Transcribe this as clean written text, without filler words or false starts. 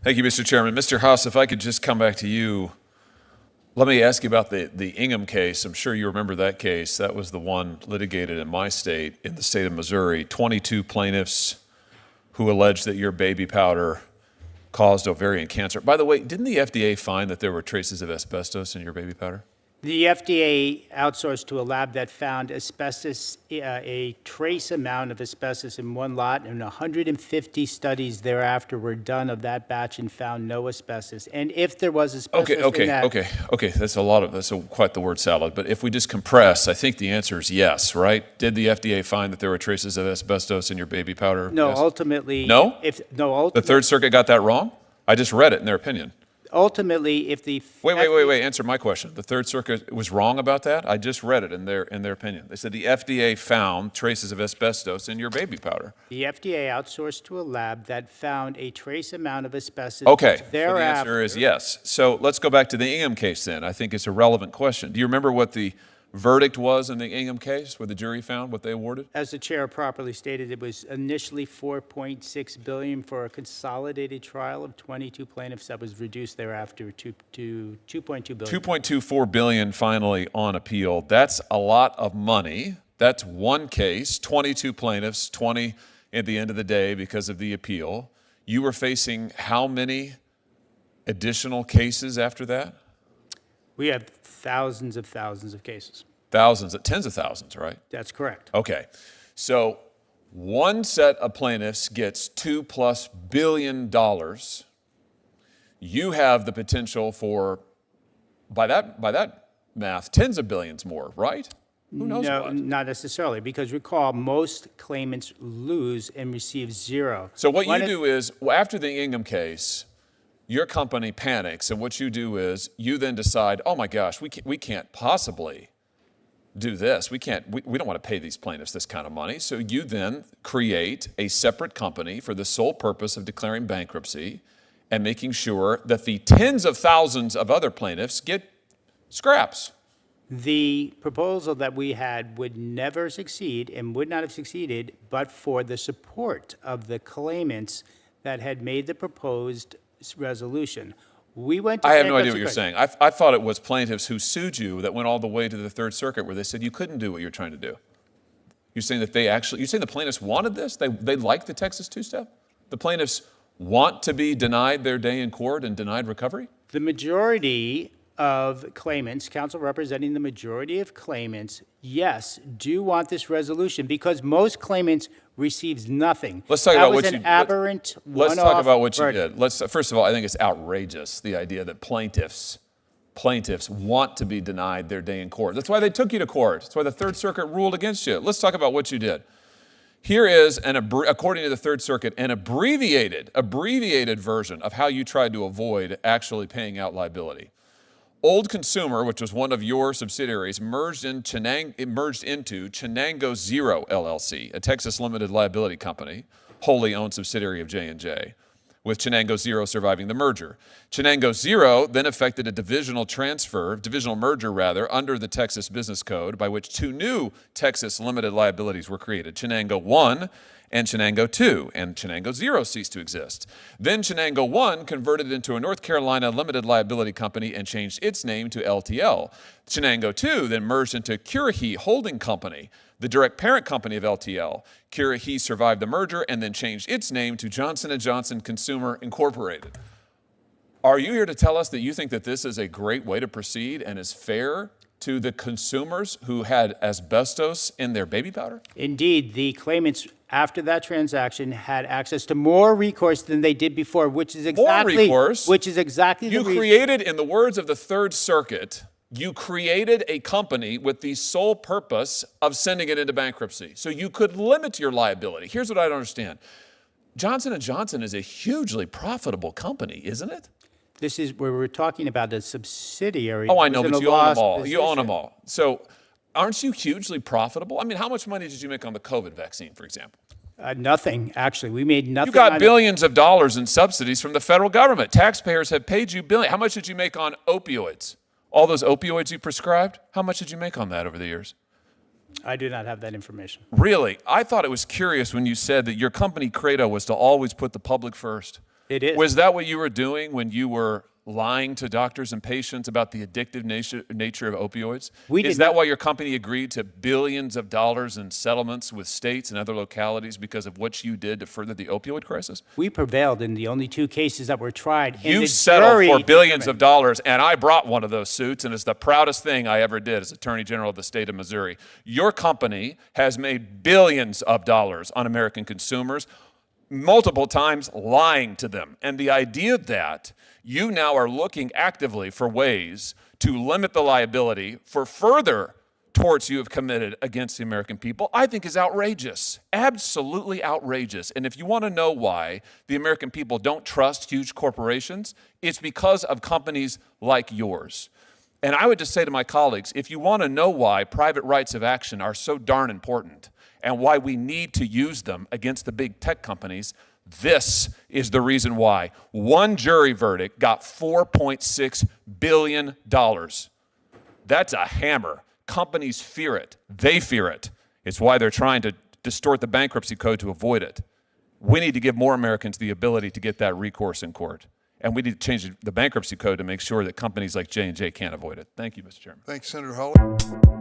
Thank you, Mr. Chairman. Mr. Haas, if I could just come back to you. Let me ask you about the Ingham case. I'm sure you remember that case. That was the one litigated in my state, in the state of Missouri. 22 plaintiffs who alleged that your baby powder caused ovarian cancer. By the way, didn't the FDA find that there were traces of asbestos in your baby powder? The FDA outsourced to a lab that found asbestos, a trace amount of asbestos in one lot, and 150 studies thereafter were done of that batch and found no asbestos. And if there was asbestos in that... Okay. That's quite the word salad. But if we just compress, I think the answer is yes, right? Did the FDA find that there were traces of asbestos in your baby powder? No, yes? Ultimately... No? Ultimately... The Third Circuit got that wrong? I just read it in their opinion. Ultimately, if the... Wait. Answer my question. The Third Circuit was wrong about that? I just read it in their opinion. They said the FDA found traces of asbestos in your baby powder. The FDA outsourced to a lab that found a trace amount of asbestos. Okay, thereafter. so the answer is yes. So let's go back to the Ingham case then. I think it's a relevant question. Do you remember what the verdict was in the Ingham case, what the jury found, what they awarded? As the chair properly stated, it was initially $4.6 billion for a consolidated trial of 22 plaintiffs that was reduced thereafter to $2.2 billion. $2.24 billion finally on appeal. That's a lot of money. That's one case, 22 plaintiffs, 20 at the end of the day because of the appeal. You were facing how many additional cases after that? We have thousands of cases. Thousands, tens of thousands, right? That's correct. Okay. So one set of plaintiffs gets $2+ billion. You have the potential for, by that math, tens of billions more, right? Who knows No, what? not necessarily, because recall, most claimants lose and receive zero. So what you do is, after the Ingham case, your company panics, and what you do is you then decide, oh my gosh, we can't possibly do this. We don't want to pay these plaintiffs this kind of money. So you then create a separate company for the sole purpose of declaring bankruptcy and making sure that the tens of thousands of other plaintiffs get scraps. The proposal that we had would never succeed and would not have succeeded but for the support of the claimants that had made the proposed resolution. We went to I have no idea what you're saying. I thought it was plaintiffs who sued you that went all the way to the Third Circuit where they said you couldn't do what you're trying to do. You're saying that you're saying the plaintiffs wanted this? They liked the Texas two-step? The plaintiffs want to be denied their day in court and denied recovery? The majority of claimants, counsel representing the majority of claimants, yes, do want this resolution because most claimants receives nothing. Let's talk about what you did. That was an aberrant one-off Let's talk about what you verdict. did. First of all, I think it's outrageous, the idea that plaintiffs want to be denied their day in court. That's why they took you to court. That's why the Third Circuit ruled against you. Let's talk about what you did. Here is, according to the Third Circuit, an abbreviated version of how you tried to avoid actually paying out liability. Old Consumer, which was one of your subsidiaries, merged into Chenango Zero LLC, a Texas limited liability company, wholly owned subsidiary of J&J, with Chenango Zero surviving the merger. Chenango Zero then effected a divisional merger under the Texas Business Code by which two new Texas limited liabilities were created, Chenango 1 and Chenango 2, and Chenango Zero ceased to exist. Then Chenango 1 converted into a North Carolina limited liability company and changed its name to LTL. Chenango 2 then merged into Curahee Holding Company, the direct parent company of LTL. Curahee survived the merger and then changed its name to Johnson & Johnson Consumer Incorporated. Are you here to tell us that you think that this is a great way to proceed and is fair to the consumers who had asbestos in their baby powder? Indeed, the claimants after that transaction had access to more recourse than they did before, which is exactly more recourse. Which is exactly you the reason. Created, in the words of the Third Circuit, you created a company with the sole purpose of sending it into bankruptcy, so you could limit your liability. Here's what I don't understand: Johnson & Johnson is a hugely profitable company, isn't it? This is where we're talking about a subsidiary. Oh, I know, but you own them all. Position. You own them all. So aren't you hugely profitable? I mean, how much money did you make on the COVID vaccine, for example? Nothing, actually. We made nothing. You got billions of dollars in subsidies from the federal government. Taxpayers have paid you billions. How much did you make on opioids? All those opioids you prescribed? How much did you make on that over the years? I do not have that information. Really? I thought it was curious when you said that your company credo was to always put the public first. It is. Was that what you were doing when you were lying to doctors and patients about the addictive nature of opioids? Is that why your company agreed to billions of dollars in settlements with states and other localities because of what you did to further the opioid crisis? We prevailed in the only 2 cases that were tried. You settled for billions of dollars, and I brought one of those suits, and it's the proudest thing I ever did as Attorney General of the state of Missouri. Your company has made billions of dollars on American consumers, multiple times lying to them. And the idea that you now are looking actively for ways to limit the liability for further torts you have committed against the American people, I think is outrageous. Absolutely outrageous. And if you want to know why the American people don't trust huge corporations, it's because of companies like yours. And I would just say to my colleagues, if you want to know why private rights of action are so darn important and why we need to use them against the big tech companies, this is the reason why. One jury verdict got $4.6 billion. That's a hammer. Companies fear it. They fear it. It's why they're trying to distort the bankruptcy code to avoid it. We need to give more Americans the ability to get that recourse in court. And we need to change the bankruptcy code to make sure that companies like J&J can't avoid it. Thank you, Mr. Chairman. Thanks, Senator Hawley.